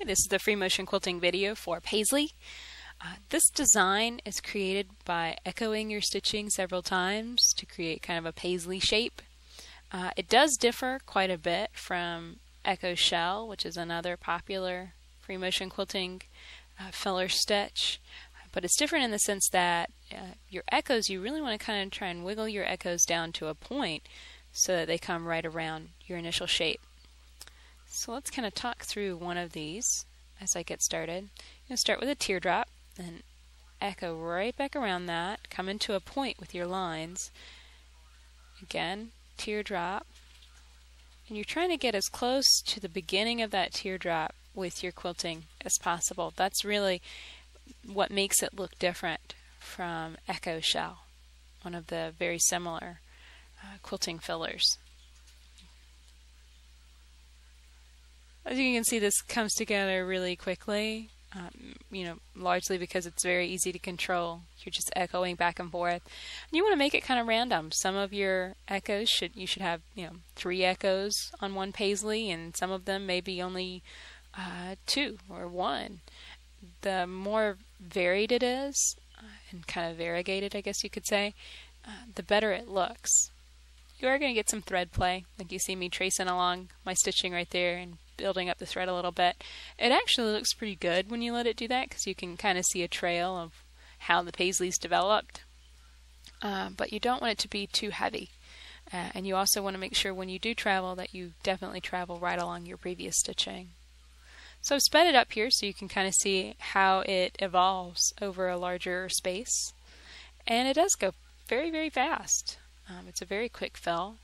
This is the free motion quilting video for Paisley. This design is created by echoing your stitching several times to create kind of a paisley shape. It does differ quite a bit from Echo Shell, which is another popular free motion quilting filler stitch, but it's different in the sense that your echoes, you really want to kind of try and wiggle your echoes down to a point so that they come right around your initial shape. So let's kind of talk through one of these as I get started. I'm going to start with a teardrop and echo right back around that, come into a point with your lines. Again, teardrop, and you're trying to get as close to the beginning of that teardrop with your quilting as possible. That's really what makes it look different from Echo Shell, one of the very similar quilting fillers. As you can see, this comes together really quickly, largely because it's very easy to control. You're just echoing back and forth. And you want to make it kind of random. Some of your echoes you should have 3 echoes on one paisley, and some of them maybe only 2 or 1. The more varied it is, and kind of variegated, I guess you could say, the better it looks. You are going to get some thread play, like you see me tracing along my stitching right there and building up the thread a little bit. It actually looks pretty good when you let it do that, because you can kind of see a trail of how the paisley's developed. But you don't want it to be too heavy. And you also want to make sure when you do travel that you definitely travel right along your previous stitching. So I've sped it up here so you can kind of see how it evolves over a larger space. And it does go very, very fast. It's a very quick fill.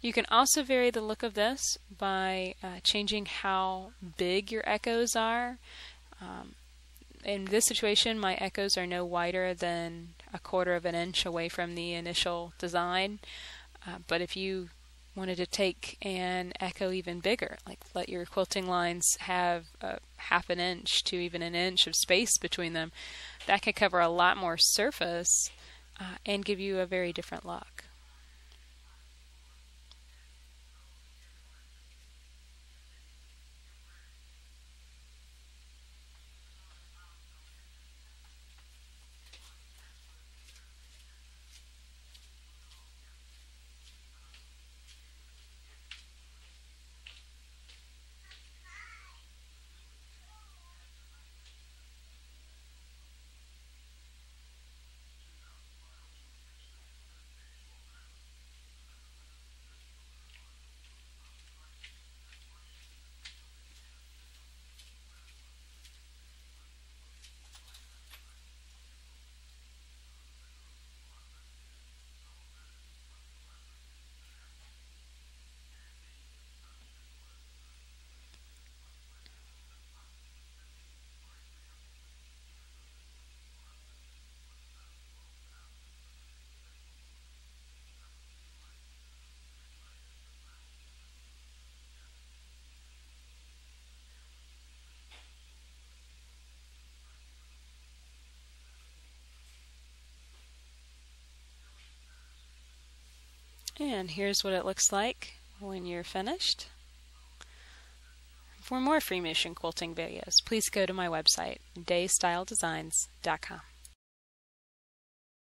You can also vary the look of this by changing how big your echoes are. In this situation, my echoes are no wider than 1/4 of an inch away from the initial design. But if you wanted to take an echo even bigger, like let your quilting lines have 1/2 an inch to even an inch of space between them, that could cover a lot more surface and give you a very different look. And here's what it looks like when you're finished. For more free motion quilting videos, please go to my website, daystyledesigns.com.